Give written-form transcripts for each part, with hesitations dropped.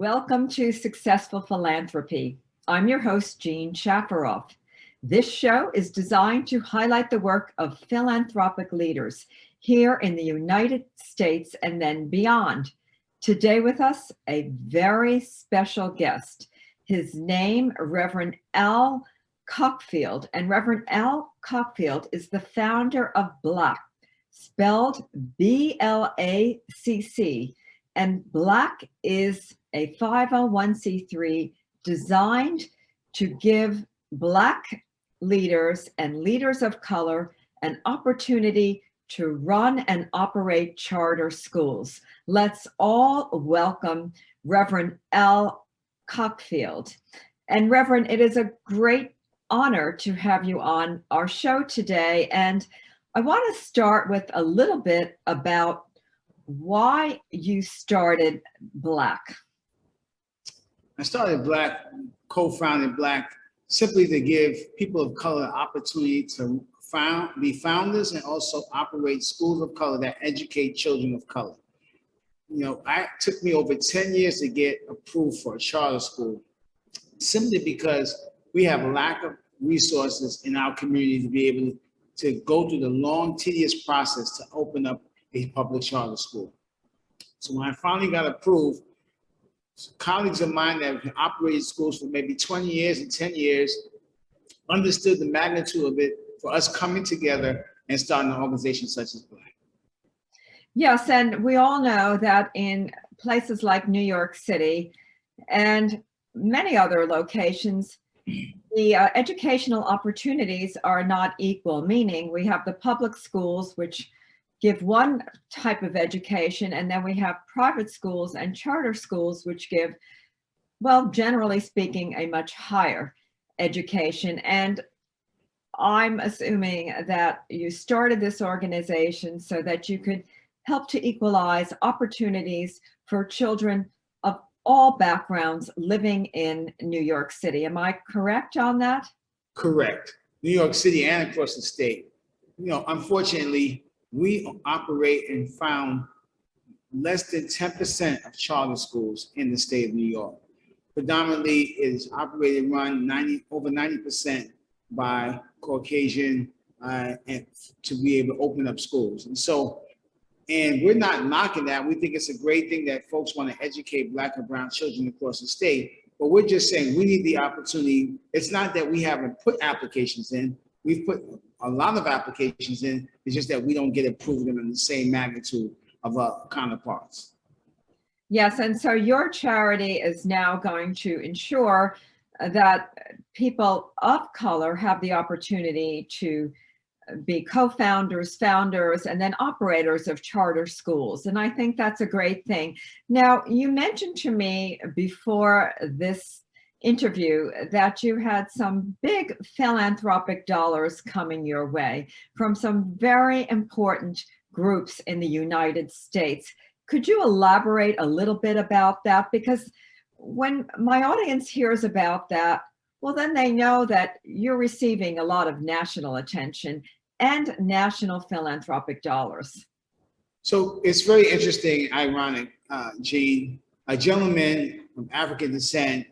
Welcome to Successful Philanthropy. I'm your host, Jean Shafiroff. This show is designed to highlight the work of philanthropic leaders here in the United States and then beyond. Today with us, a very special guest. His name, Reverend Al Cockfield. And Reverend Al Cockfield is the founder of BLACC, spelled B-L-A-C-C. And BLACC is a 501c3 designed to give Black leaders and leaders of color an opportunity to run and operate charter schools. Let's all welcome Reverend Al Cockfield. And Reverend, it is a great honor to have you on our show today. And I want to start with a little bit about why you started BLACC. I started BLACC, co-founded BLACC, simply to give people of color an opportunity to be founders and also operate schools of color that educate children of color. You know, it took me over 10 years to get approved for a charter school, simply because we have a lack of resources in our community to be able to go through the long, tedious process to open up a public charter school. So when I finally got approved, colleagues of mine that have operated schools for maybe 20 years and 10 years understood the magnitude of it for us coming together and starting an organization such as BLACC. Yes, and we all know that in places like New York City and many other locations, the educational opportunities are not equal, meaning we have the public schools, which give one type of education, and then we have private schools and charter schools, which give, well, generally speaking, a much higher education. And I'm assuming that you started this organization so that you could help to equalize opportunities for children of all backgrounds living in New York City. Am I correct on that? Correct. New York City and across the state. You know, unfortunately, we operate and found less than 10% of charter schools in the state of New York. Predominantly is operated and run over 90% by Caucasian and to be able to open up schools. And we're not knocking that. We think it's a great thing that folks want to educate Black and brown children across the state, but we're just saying we need the opportunity. It's not that we haven't put applications in. We've put a lot of applications in. It's just that we don't get approved in the same magnitude of our counterparts. Yes, and so your charity is now going to ensure that people of color have the opportunity to be co-founders, founders, and then operators of charter schools. And I think that's a great thing. Now, you mentioned to me before this interview that you had some big philanthropic dollars coming your way from some very important groups in the United States. Could you elaborate a little bit about that? Because when my audience hears about that, well, then they know that you're receiving a lot of national attention and national philanthropic dollars. So it's very interesting, ironic, Jean. A gentleman of African descent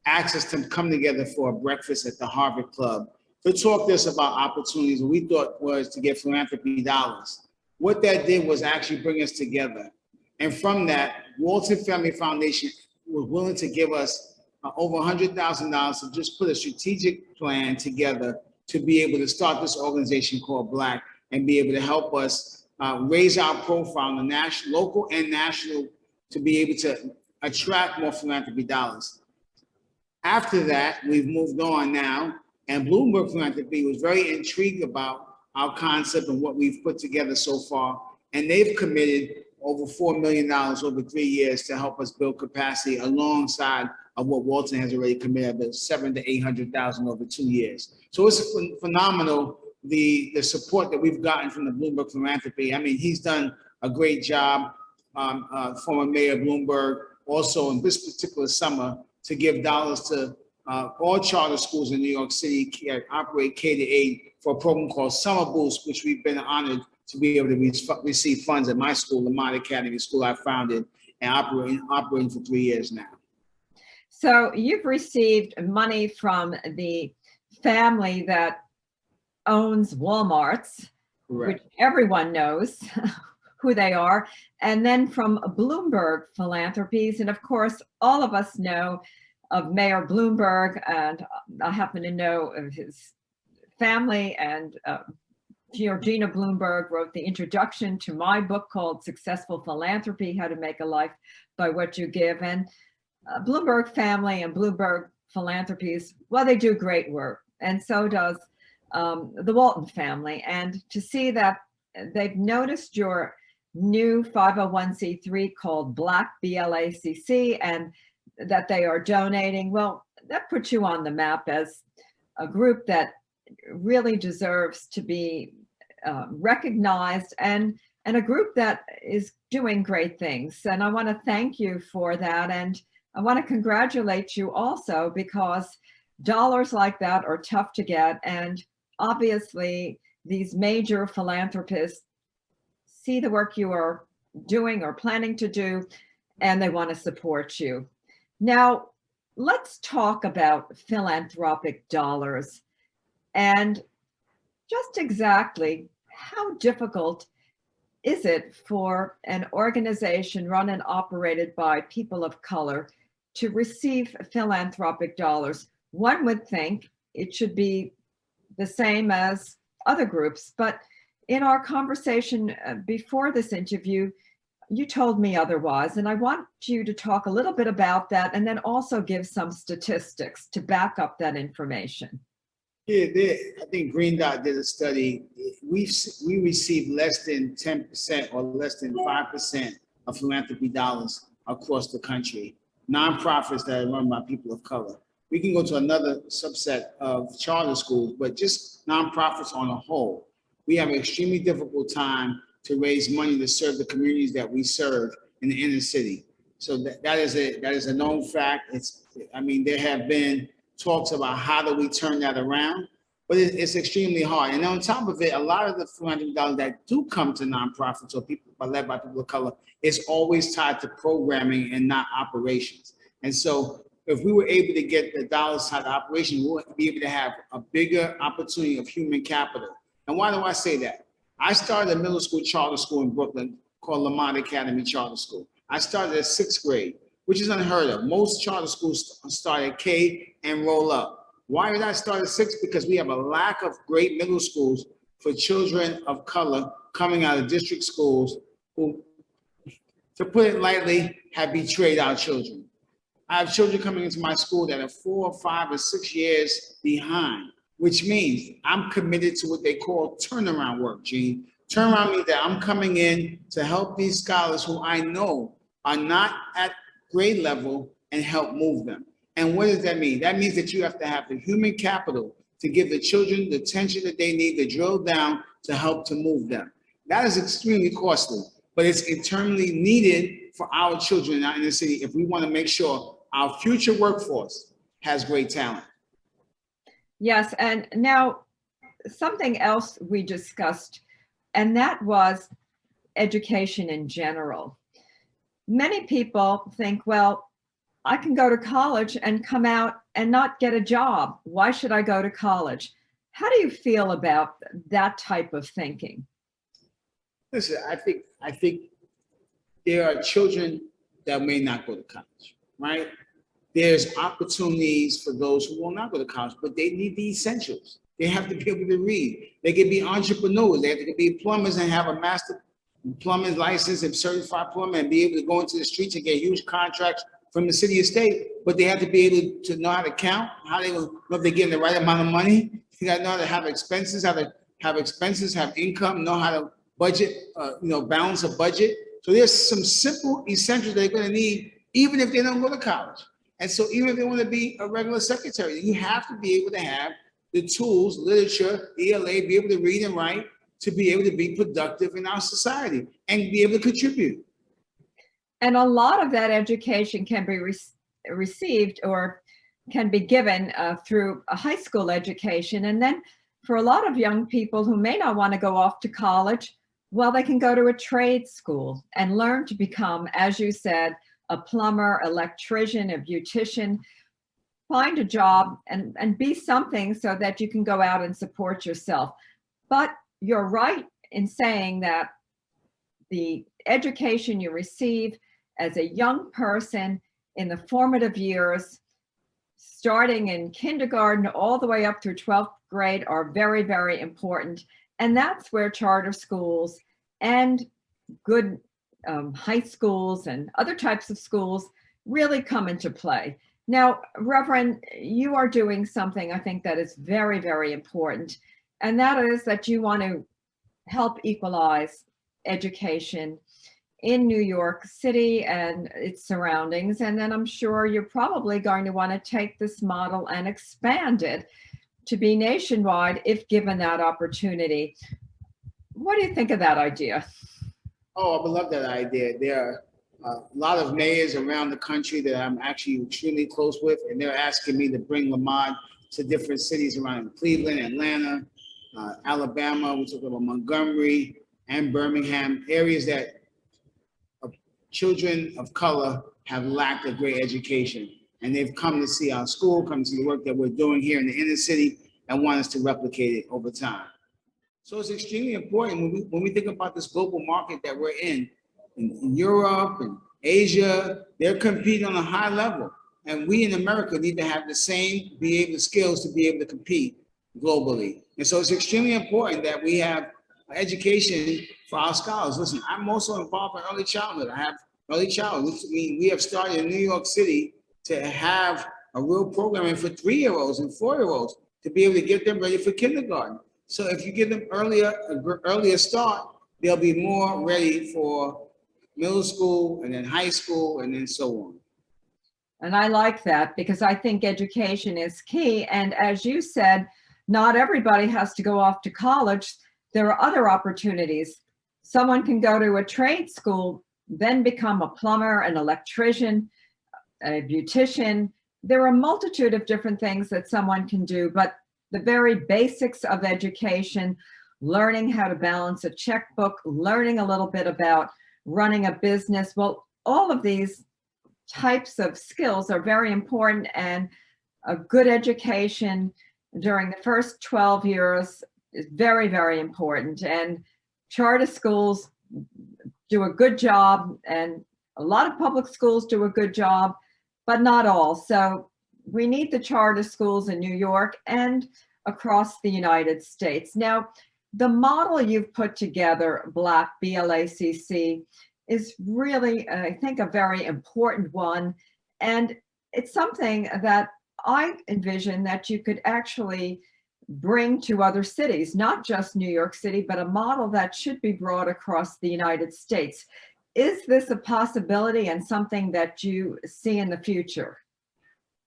asked us to come together for a breakfast at the Harvard Club to talk to us about opportunities we thought was to get philanthropy dollars. What that did was actually bring us together. And from that, Walton Family Foundation was willing to give us over $100,000 to just put a strategic plan together to be able to start this organization called BLACC and be able to help us raise our profile on the national, local and national, to be able to attract more philanthropy dollars. After that, we've moved on now, and Bloomberg Philanthropy was very intrigued about our concept and what we've put together so far, and they've committed over $4 million over 3 years to help us build capacity alongside of what Walton has already committed, about $700,000 to $800,000 over 2 years. So it's phenomenal, the support that we've gotten from the Bloomberg Philanthropy. I mean, he's done a great job, former Mayor Bloomberg, also in this particular summer, to give dollars to all charter schools in New York City that operate K-8 for a program called Summer Boost, which we've been honored to be able to receive funds at my school, Lamont Academy, school I founded and operating for 3 years now. So you've received money from the family that owns Walmarts, Correct. which everyone knows who they are, and then from Bloomberg Philanthropies. And of course, all of us know of Mayor Bloomberg, and I happen to know of his family. And Georgina Bloomberg wrote the introduction to my book called Successful Philanthropy, How to Make a Life by What You Give. And Bloomberg family and Bloomberg Philanthropies, well, they do great work. And so does the Walton family. And to see that they've noticed your new 501c3 called Black BLACC, and that they are donating, well, that puts you on the map as a group that really deserves to be recognized, and a group that is doing great things. And I want to thank you for that. And I want to congratulate you also, because dollars like that are tough to get. And obviously, these major philanthropists see the work you are doing or planning to do, and they want to support you. Now, let's talk about philanthropic dollars and just exactly how difficult is it for an organization run and operated by people of color to receive philanthropic dollars? One would think it should be the same as other groups, but in our conversation before this interview, you told me otherwise, and I want you to talk a little bit about that, and then also give some statistics to back up that information. Yeah, I think Green Dot did a study. We receive less than 10% or less than 5% of philanthropy dollars across the country. Nonprofits that are run by people of color. We can go to another subset of charter schools, but just nonprofits on a whole. We have an extremely difficult time to raise money to serve the communities that we serve in the inner city. So that is a known fact. There have been talks about how do we turn that around, but it's extremely hard. And on top of it, a lot of the philanthropy dollars that do come to nonprofits or people led by people of color is always tied to programming and not operations. And so if we were able to get the dollars tied to operation, we'll be able to have a bigger opportunity of human capital. And why do I say that? I started a middle school charter school in Brooklyn called Lamont Academy Charter School. I started at 6th grade, which is unheard of. Most charter schools start at K and roll up. Why did I start at 6? Because we have a lack of great middle schools for children of color coming out of district schools who, to put it lightly, have betrayed our children. I have children coming into my school that are 4 or 5 or 6 years behind, which means I'm committed to what they call turnaround work, Gene. Turnaround means that I'm coming in to help these scholars who I know are not at grade level and help move them. And what does that mean? That means that you have to have the human capital to give the children the attention that they need to drill down to help to move them. That is extremely costly, but it's eternally needed for our children out in the city if we want to make sure our future workforce has great talent. Yes, and now something else we discussed, and that was education in general. Many people think, well, I can go to college and come out and not get a job. Why should I go to college? How do you feel about that type of thinking? Listen, I think there are children that may not go to college, right? There's opportunities for those who will not go to college, but they need the essentials. They have to be able to read. They can be entrepreneurs. They have to be plumbers and have a master plumbing license and certified plumber and be able to go into the streets and get huge contracts from the city or state. But they have to be able to know how to count, how they will know if they're getting the right amount of money. You got to know how to have expenses, have income, know how to budget, balance a budget. So there's some simple essentials they're going to need, even if they don't go to college. And so even if they want to be a regular secretary, you have to be able to have the tools, literature, ELA, be able to read and write to be able to be productive in our society and be able to contribute. And a lot of that education can be received or can be given through a high school education. And then for a lot of young people who may not want to go off to college, well, they can go to a trade school and learn to become, as you said, a plumber, electrician, a beautician. find a job and be something so that you can go out and support yourself. But you're right in saying that the education you receive as a young person in the formative years, starting in kindergarten all the way up through 12th grade, are very, very important. And that's where charter schools and good high schools and other types of schools really come into play. Now, Reverend, you are doing something I think that is very, very important, and that is that you want to help equalize education in New York City and its surroundings. And then I'm sure you're probably going to want to take this model and expand it to be nationwide if given that opportunity. What do you think of that idea? Oh, I would love that idea. There are a lot of mayors around the country that I'm actually extremely close with, and they're asking me to bring Lamont to different cities around Cleveland, Atlanta, Alabama. We're talking about Montgomery and Birmingham, areas that children of color have lacked a great education. And they've come to see our school, come to see the work that we're doing here in the inner city, and want us to replicate it over time. So it's extremely important when we think about this global market that we're in Europe and Asia, they're competing on a high level. And we in America need to have the same skills to be able to compete globally. And so it's extremely important that we have education for our scholars. Listen, I'm also involved in early childhood. I have early childhood, which means we have started in New York City to have a real programming for 3-year-olds and 4-year-olds to be able to get them ready for kindergarten. So if you give them earlier start, they'll be more ready for middle school and then high school and then so on. And I like that because I think education is key. And as you said, not everybody has to go off to college. There are other opportunities. Someone can go to a trade school, then become a plumber, an electrician, a beautician. There are a multitude of different things that someone can do, but the very basics of education, learning how to balance a checkbook, learning a little bit about running a business. Well, all of these types of skills are very important, and a good education during the first 12 years is very, very important. And charter schools do a good job, and a lot of public schools do a good job, but not all. So we need the charter schools in New York and across the United States. Now, the model you've put together, BLACK, B-L-A-C-C, is really, I think, a very important one. And it's something that I envision that you could actually bring to other cities, not just New York City, but a model that should be brought across the United States. Is this a possibility and something that you see in the future?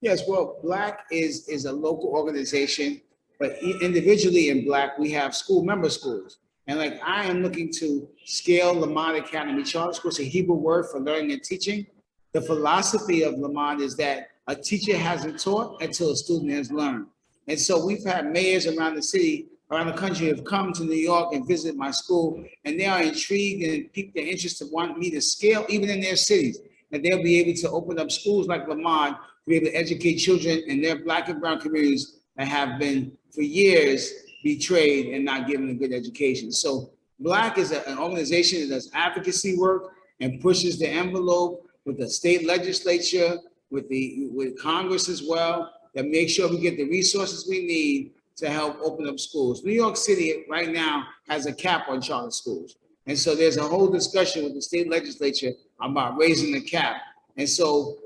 Yes, well, BLACK is a local organization, but individually in BLACK, we have member schools. And like I am looking to scale Lamont Academy Charter School, it's a Hebrew word for learning and teaching. The philosophy of Lamont is that a teacher hasn't taught until a student has learned. And so we've had mayors around the city, around the country have come to New York and visit my school, and they are intrigued and piqued their interest to want me to scale even in their cities. And they'll be able to open up schools like Lamont to be able to educate children in their Black and brown communities that have been for years betrayed and not given a good education. So BLACK is an organization that does advocacy work and pushes the envelope with the state legislature, with Congress as well, that makes sure we get the resources we need to help open up schools. New York City right now has a cap on charter schools. And so there's a whole discussion with the state legislature about raising the cap. And so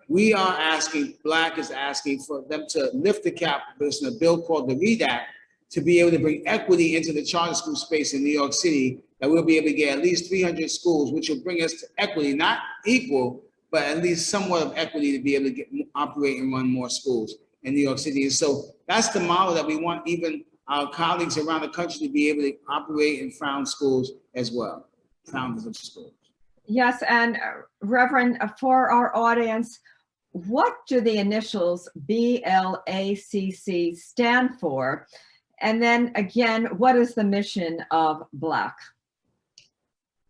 we are asking, BLACK is asking for them to lift the cap based on a bill called the READ Act, to be able to bring equity into the charter school space in New York City, that we'll be able to get at least 300 schools, which will bring us to equity, not equal, but at least somewhat of equity to be able to operate and run more schools in New York City. And so that's the model that we want even our colleagues around the country to be able to operate and found schools as well, founders of schools. Yes, and Reverend, for our audience, what do the initials BLACC stand for? And then again, what is the mission of BLACK?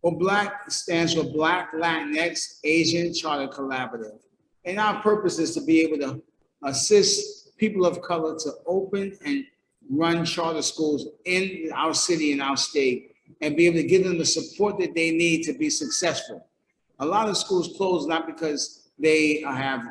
Well, BLACK stands for Black Latinx Asian Charter Collaborative. And our purpose is to be able to assist people of color to open and run charter schools in our city and our state, and be able to give them the support that they need to be successful. A lot of schools close not because they have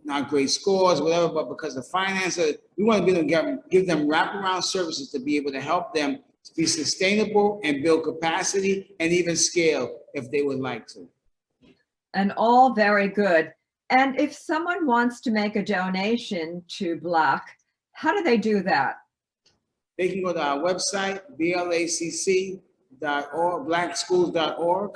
not great scores, whatever, but because the finances, we want to be able to give them wraparound services to be able to help them to be sustainable and build capacity and even scale if they would like to. And all very good. And if someone wants to make a donation to Black, how do they do that? They can go to our website, blacc.org, blackschools.org,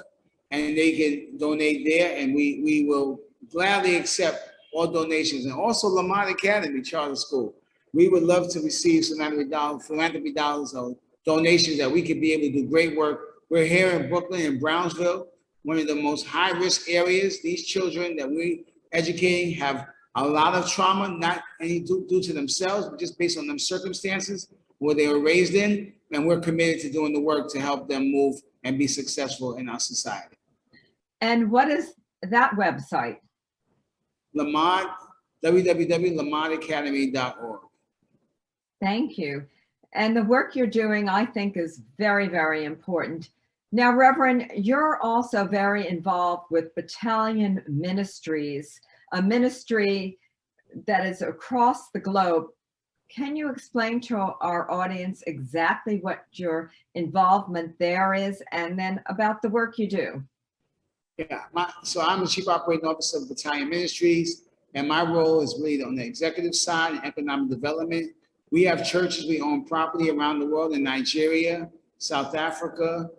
and they can donate there, and we will gladly accept all donations. And also Lamont Academy Charter School. We would love to receive some philanthropy dollars or donations that we could be able to do great work. We're here in Brooklyn and Brownsville, one of the most high-risk areas. These children that we educating have a lot of trauma, not any due to themselves, but just based on them circumstances where they were raised in, and we're committed to doing the work to help them move and be successful in our society. And what is that website? Lamont, www.lamontacademy.org. Thank you. And the work you're doing, I think, is very, very important. Now, Reverend, you're also very involved with Battalion Ministries, a ministry that is across the globe. Can you explain to our audience exactly what your involvement there is, and then about the work you do? Yeah, so I'm the Chief Operating Officer of Battalion Ministries, and my role is really on the executive side and economic development. We have churches, we own property around the world in Nigeria, South Africa,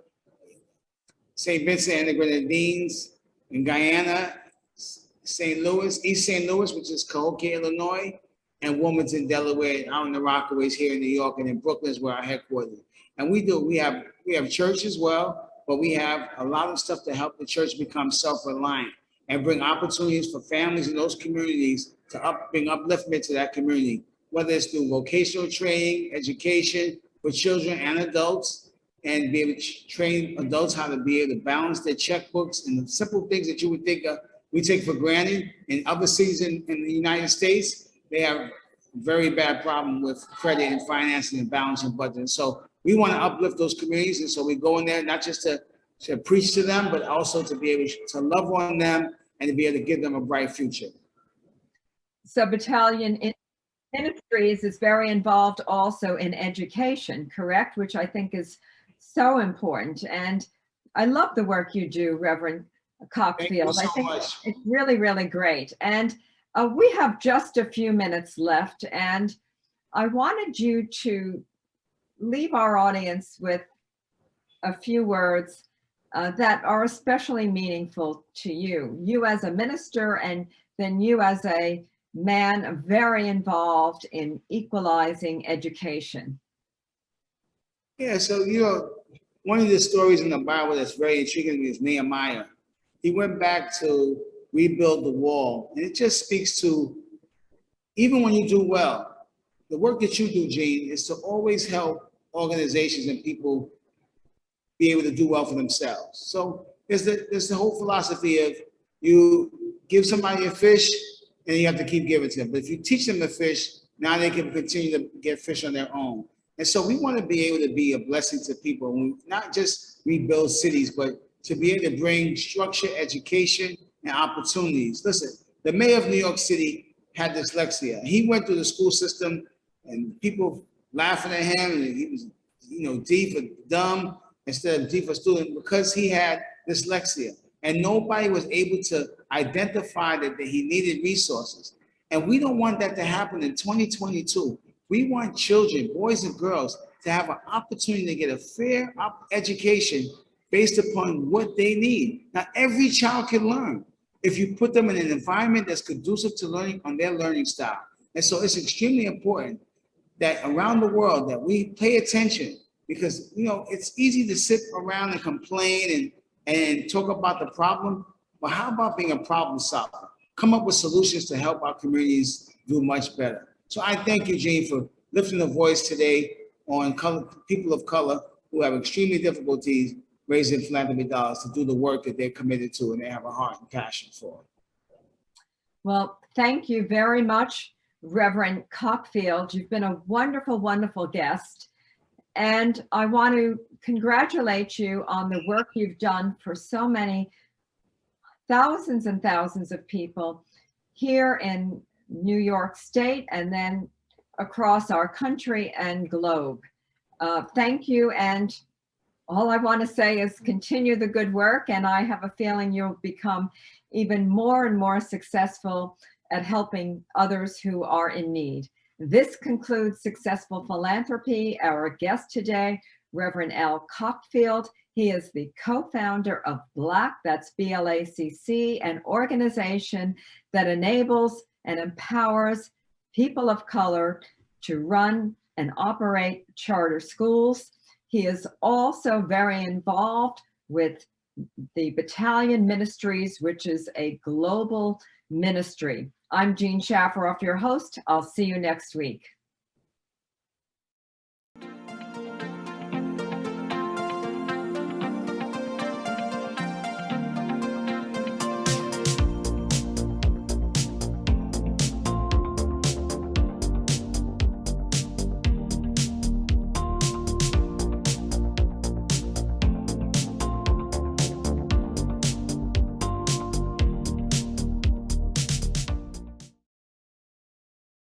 St. Vincent and the Grenadines, in Guyana, St. Louis, East St. Louis, which is Cahokia, Illinois, and Wilmington, Delaware, out in the Rockaways here in New York, and in Brooklyn is where our headquarters. And we have church as well, but we have a lot of stuff to help the church become self-reliant and bring opportunities for families in those communities to bring upliftment to that community, whether it's through vocational training, education for children and adults, and be able to train adults how to be able to balance their checkbooks and the simple things that you would think we take for granted. In other cities in the United States, they have a very bad problem with credit and financing and balancing budget. So we want to uplift those communities. And so we go in there not just to preach to them, but also to be able to love on them and to be able to give them a bright future. So Battalion Ministries is very involved also in education, correct? Which I think is so important. And I love the work you do, Reverend Cockfield. Thank you so I think much. it's really, really great. And we have just a few minutes left, and I wanted you to leave our audience with a few words that are especially meaningful to you as a minister, and then you as a man very involved in equalizing education. Yeah, so, one of the stories in the Bible that's very intriguing to me is Nehemiah. He went back to rebuild the wall, and it just speaks to, even when you do well, the work that you do, Gene, is to always help organizations and people be able to do well for themselves. So there's the whole philosophy of you give somebody a fish and you have to keep giving to them. But if you teach them to fish, now they can continue to get fish on their own. And so we want to be able to be a blessing to people, and not just rebuild cities, but to be able to bring structure, education, and opportunities. Listen, the mayor of New York City had dyslexia. He went through the school system and people laughing at him, and he was, D for dumb instead of D for student, because he had dyslexia. And nobody was able to identify that he needed resources. And we don't want that to happen in 2022. We want children, boys and girls, to have an opportunity to get a fair education based upon what they need. Now, every child can learn if you put them in an environment that's conducive to learning on their learning style. And so it's extremely important that around the world that we pay attention, because, it's easy to sit around and complain and talk about the problem, but how about being a problem solver? Come up with solutions to help our communities do much better. So I thank you, Gene, for lifting the voice today on people of color who have extremely difficulties raising philanthropy dollars to do the work that they're committed to and they have a heart and passion for. Well, thank you very much, Reverend Cockfield. You've been a wonderful, wonderful guest. And I want to congratulate you on the work you've done for so many thousands and thousands of people here in New York State and then across our country and globe. Thank you. And all I want to say is continue the good work. And I have a feeling you'll become even more and more successful at helping others who are in need. This concludes Successful Philanthropy. Our guest today, Reverend Al Cockfield. He is the co-founder of BLACC, that's BLACC, an organization that enables and empowers people of color to run and operate charter schools. He is also very involved with the Battalion Ministries, which is a global ministry. I'm Jean Shafiroff, your host. I'll see you next week.